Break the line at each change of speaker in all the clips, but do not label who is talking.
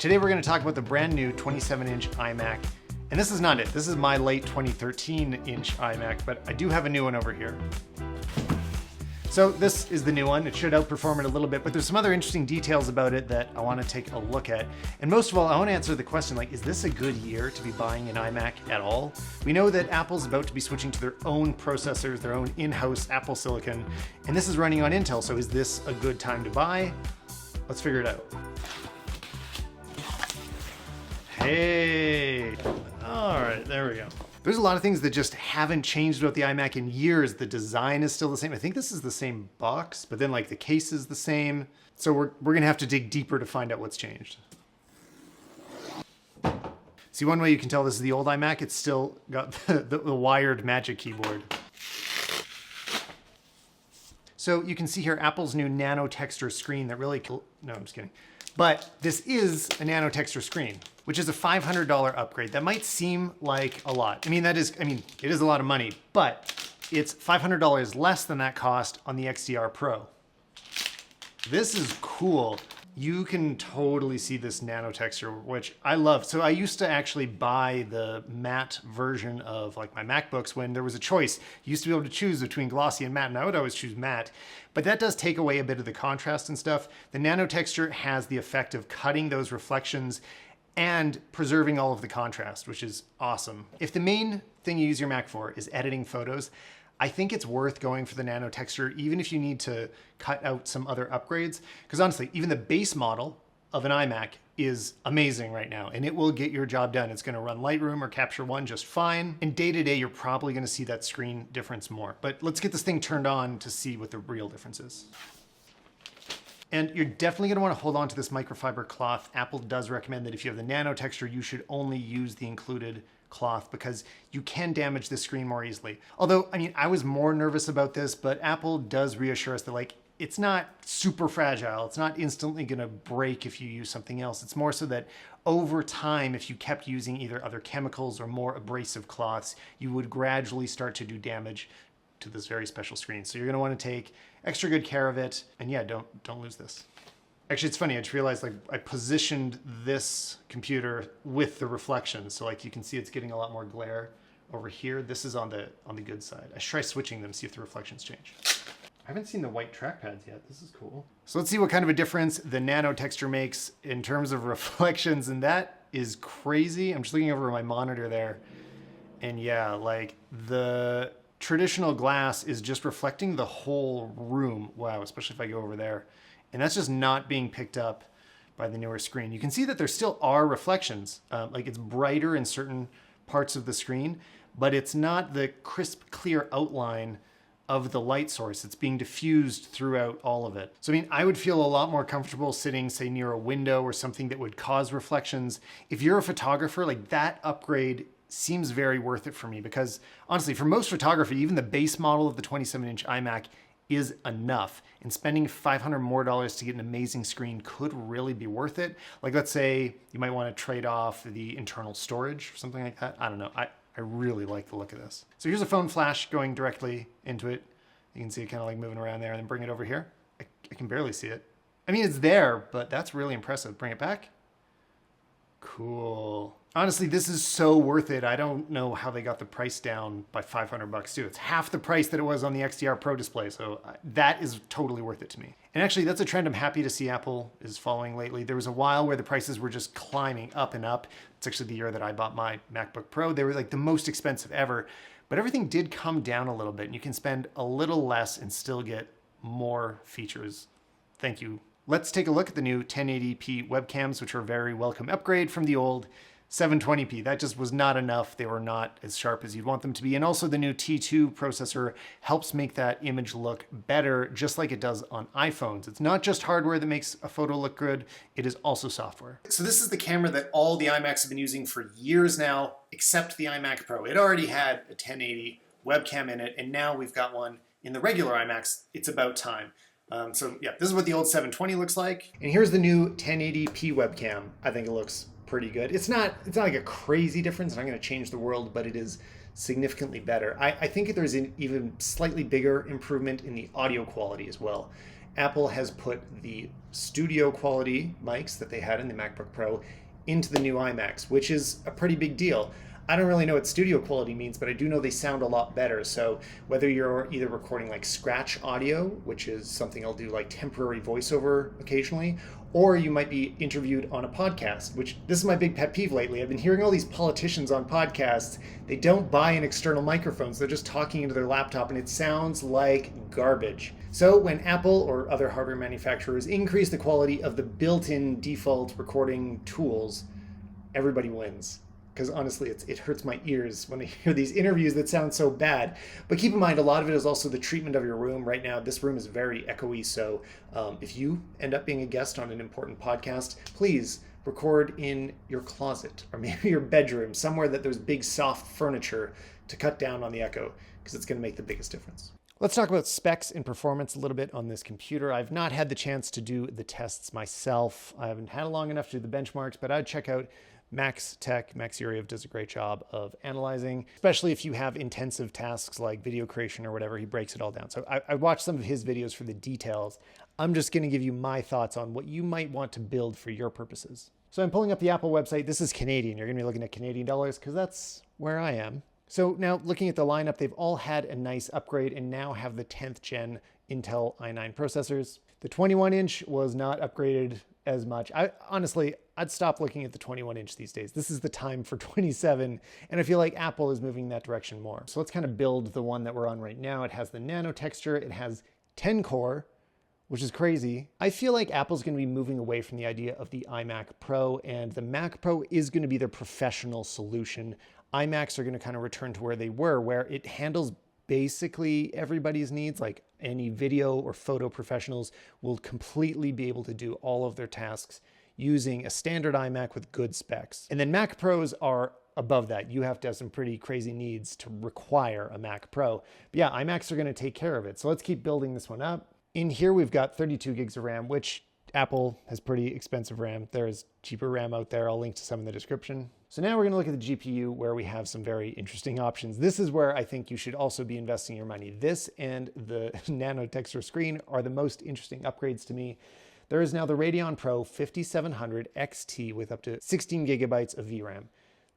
Today we're going to talk about the brand new 27-inch iMac. And this is not it. This is my late 2013-inch iMac, but I do have a new one over here. So this is the new one. It should outperform it a little bit, but there's some other interesting details about it that I want to take a look at. And most of all, I want to answer the question, like, is this a good year to be buying an iMac at all? We know that Apple's about to be switching to their own processors, their own in-house Apple Silicon, and this is running on Intel. So is this a good time to buy? Let's figure it out. Hey, all right, there we go. There's a lot of things that just haven't changed about the iMac in years. The design is still the same. I think this is the same box, but then like the case is the same. So we're gonna have to dig deeper to find out what's changed. See, one way you can tell this is the old iMac, it's still got the wired Magic Keyboard. So you can see here Apple's new Nano Texture screen that really, no, I'm just kidding. But this is a Nano Texture screen, which is a $500 upgrade. That might seem like a lot. It is a lot of money, but it's $500 less than that cost on the XDR Pro. This is cool. You can totally see this Nano Texture, which I love. So I used to actually buy the matte version of like my MacBooks when there was a choice. You used to be able to choose between glossy and matte, and I would always choose matte. But that does take away a bit of the contrast and stuff. The Nano Texture has the effect of cutting those reflections and preserving all of the contrast, which is awesome. If the main thing you use your Mac for is editing photos, I think it's worth going for the Nano Texture, even if you need to cut out some other upgrades. Because honestly, even the base model of an iMac is amazing right now, and it will get your job done. It's gonna run Lightroom or Capture One just fine. And day to day, you're probably gonna see that screen difference more. But let's get this thing turned on to see what the real difference is. And you're definitely gonna wanna hold on to this microfiber cloth. Apple does recommend that if you have the Nano Texture, you should only use the included cloth because you can damage the screen more easily. Although, I was more nervous about this, but Apple does reassure us that like, it's not super fragile. It's not instantly gonna break if you use something else. It's more so that over time, if you kept using either other chemicals or more abrasive cloths, you would gradually start to do damage to this very special screen. So you're gonna wanna take extra good care of it. And yeah, don't lose this. Actually, it's funny, I just realized like I positioned this computer with the reflection. So like you can see it's getting a lot more glare over here. This is on the good side. I should try switching them, see if the reflections change. I haven't seen the white trackpads yet. This is cool. So let's see what kind of a difference the Nano Texture makes in terms of reflections. And that is crazy. I'm just looking over my monitor there. And yeah, like the traditional glass is just reflecting the whole room. Wow, especially if I go over there. And that's just not being picked up by the newer screen. You can see that there still are reflections. Like it's brighter in certain parts of the screen, but it's not the crisp, clear outline of the light source. It's being diffused throughout all of it. So I would feel a lot more comfortable sitting, say, near a window or something that would cause reflections. If you're a photographer, like that upgrade seems very worth it for me because honestly, for most photography, even the base model of the 27-inch iMac is enough, and spending $500 more to get an amazing screen could really be worth it. Like let's say you might want to trade off the internal storage or something like that. I don't know. I really like the look of this. So here's a phone flash going directly into it. You can see it kind of like moving around there and then bring it over here. I can barely see it. It's there, but that's really impressive. Bring it back. Cool. Honestly, this is so worth it. I don't know how they got the price down by $500 too. It's half the price that it was on the XDR Pro display. So that is totally worth it to me. And actually that's a trend I'm happy to see Apple is following lately. There was a while where the prices were just climbing up and up. It's actually the year that I bought my MacBook Pro. They were like the most expensive ever, but everything did come down a little bit and you can spend a little less and still get more features. Thank you. Let's take a look at the new 1080p webcams, which are a very welcome upgrade from the old 720p. That just was not enough. They were not as sharp as you'd want them to be. And also the new T2 processor helps make that image look better, just like it does on iPhones. It's not just hardware that makes a photo look good, it is also software. So this is the camera that all the iMacs have been using for years now, except the iMac Pro. It already had a 1080 webcam in it, and now we've got one in the regular iMacs. It's about time. So yeah, this is what the old 720 looks like. And here's the new 1080p webcam. I think it looks pretty good. It's not like a crazy difference. It's not going to change the world, but it is significantly better. I think there's an even slightly bigger improvement in the audio quality as well. Apple has put the studio quality mics that they had in the MacBook Pro into the new iMacs, which is a pretty big deal. I don't really know what studio quality means, but I do know they sound a lot better. So whether you're either recording like scratch audio, which is something I'll do like temporary voiceover occasionally, or you might be interviewed on a podcast, which this is my big pet peeve lately. I've been hearing all these politicians on podcasts. They don't buy an external microphone, so they're just talking into their laptop and it sounds like garbage. So when Apple or other hardware manufacturers increase the quality of the built-in default recording tools, everybody wins. Because honestly, it hurts my ears when I hear these interviews that sound so bad. But keep in mind, a lot of it is also the treatment of your room. Right now, this room is very echoey. So if you end up being a guest on an important podcast, please record in your closet or maybe your bedroom, somewhere that there's big soft furniture to cut down on the echo, because it's going to make the biggest difference. Let's talk about specs and performance a little bit on this computer. I've not had the chance to do the tests myself. I haven't had long enough to do the benchmarks, but I'd check out Max Yuriev does a great job of analyzing, especially if you have intensive tasks like video creation or whatever. He breaks it all down. So I watched some of his videos for the details. I'm just going to give you my thoughts on what you might want to build for your purposes. So I'm pulling up the Apple website. This is Canadian. You're going to be looking at Canadian dollars because that's where I am. So now looking at the lineup, they've all had a nice upgrade and now have the 10th gen Intel i9 processors. The 21-inch was not upgraded as much. Honestly, I'd stop looking at the 21-inch these days. This is the time for 27, and I feel like Apple is moving that direction more. So let's kind of build the one that we're on right now. It has the Nano Texture. It has 10 core, which is crazy. I feel like Apple's going to be moving away from the idea of the iMac Pro, and the Mac Pro is going to be their professional solution. iMacs are going to kind of return to where they were, where it handles basically everybody's needs. Like any video or photo professionals will completely be able to do all of their tasks using a standard iMac with good specs. And then Mac Pros are above that. You have to have some pretty crazy needs to require a Mac Pro. But yeah, iMacs are going to take care of it. So let's keep building this one up. In here, we've got 32 gigs of RAM, which Apple has pretty expensive RAM. There's cheaper RAM out there. I'll link to some in the description. So now we're going to look at the GPU, where we have some very interesting options. This is where I think you should also be investing your money. This and the Nano Texture screen are the most interesting upgrades to me. There is now the Radeon Pro 5700 XT with up to 16 gigabytes of VRAM.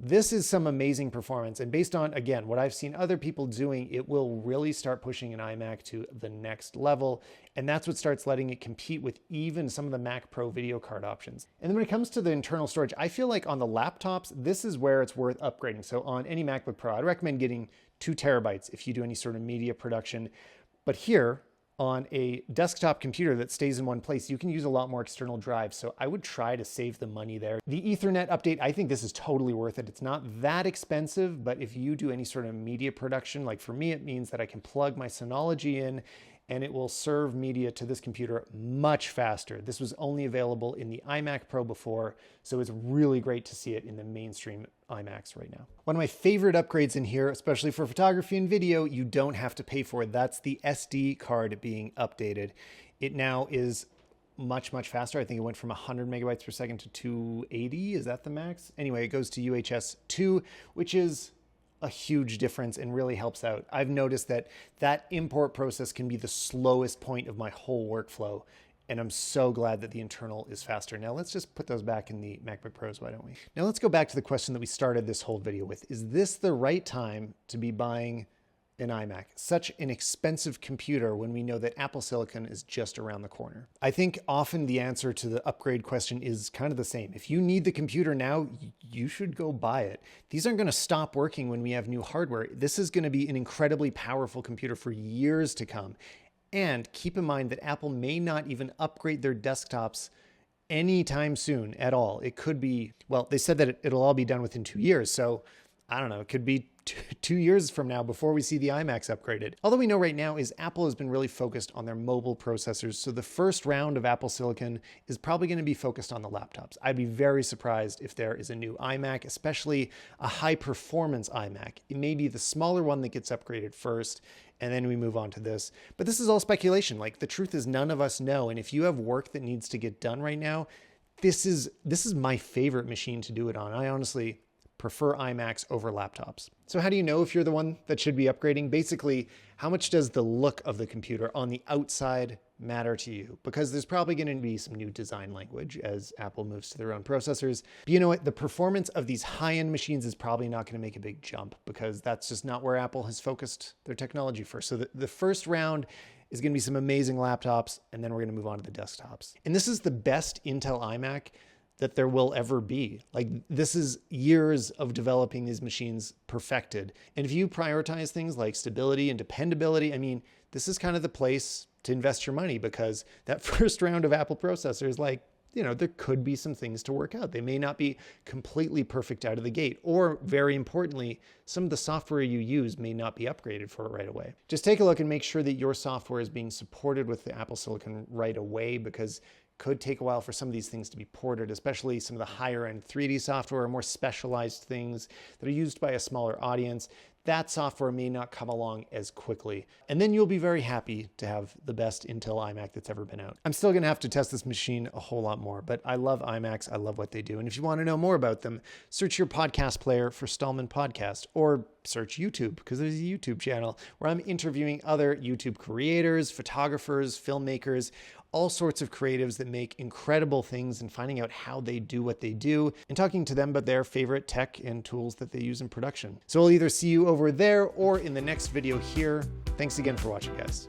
This is some amazing performance, and based on, again, what I've seen other people doing, it will really start pushing an iMac to the next level, and that's what starts letting it compete with even some of the Mac Pro video card options. And then when it comes to the internal storage, I feel like on the laptops, this is where it's worth upgrading. So on any MacBook Pro, I'd recommend getting 2 terabytes if you do any sort of media production. But here, on a desktop computer that stays in one place, you can use a lot more external drives. So I would try to save the money there. The Ethernet update, I think this is totally worth it. It's not that expensive, but if you do any sort of media production, like for me, it means that I can plug my Synology in and it will serve media to this computer much faster. This was only available in the iMac Pro before, so it's really great to see it in the mainstream iMacs right now. One of my favorite upgrades in here, especially for photography and video, you don't have to pay for it. That's the SD card being updated. It now is much faster. I think it went from 100 megabytes per second to 280. Is that the max? Anyway, it goes to UHS 2, which is a huge difference and really helps out. I've noticed that that import process can be the slowest point of my whole workflow, and I'm so glad that the internal is faster. Now let's just put those back in the MacBook Pros, why don't we? Now let's go back to the question that we started this whole video with. Is this the right time to be buying an iMac, such an expensive computer, when we know that Apple Silicon is just around the corner? I think often the answer to the upgrade question is kind of the same. If you need the computer now, you should go buy it. These aren't going to stop working when we have new hardware. This is going to be an incredibly powerful computer for years to come. And keep in mind that Apple may not even upgrade their desktops anytime soon at all. It could be, well, they said that it'll all be done within 2 years. So I don't know, it could be 2 years from now before we see the iMacs upgraded. All that we know right now is Apple has been really focused on their mobile processors. So the first round of Apple Silicon is probably going to be focused on the laptops. I'd be very surprised if there is a new iMac, especially a high performance iMac. It may be the smaller one that gets upgraded first, and then we move on to this. But this is all speculation. Like, the truth is none of us know. And if you have work that needs to get done right now, this is my favorite machine to do it on. I honestly prefer iMacs over laptops. So how do you know if you're the one that should be upgrading? Basically, how much does the look of the computer on the outside matter to you? Because there's probably going to be some new design language as Apple moves to their own processors. But you know what? The performance of these high-end machines is probably not going to make a big jump because that's just not where Apple has focused their technology first. So the first round is going to be some amazing laptops, and then we're going to move on to the desktops. And this is the best Intel iMac that there will ever be. Like, this is years of developing these machines perfected. And if you prioritize things like stability and dependability, I mean, this is kind of the place to invest your money, because that first round of Apple processors, like, you know, there could be some things to work out. They may not be completely perfect out of the gate, or very importantly, some of the software you use may not be upgraded for it right away. Just take a look and make sure that your software is being supported with the Apple Silicon right away, because could take a while for some of these things to be ported, especially some of the higher end 3D software or more specialized things that are used by a smaller audience. That software may not come along as quickly. And then you'll be very happy to have the best Intel iMac that's ever been out. I'm still gonna have to test this machine a whole lot more, but I love iMacs, I love what they do. And if you wanna know more about them, search your podcast player for Stallman Podcast, or search YouTube, because there's a YouTube channel where I'm interviewing other YouTube creators, photographers, filmmakers, all sorts of creatives that make incredible things, and finding out how they do what they do and talking to them about their favorite tech and tools that they use in production. So I'll either see you over there or in the next video here. Thanks again for watching, guys.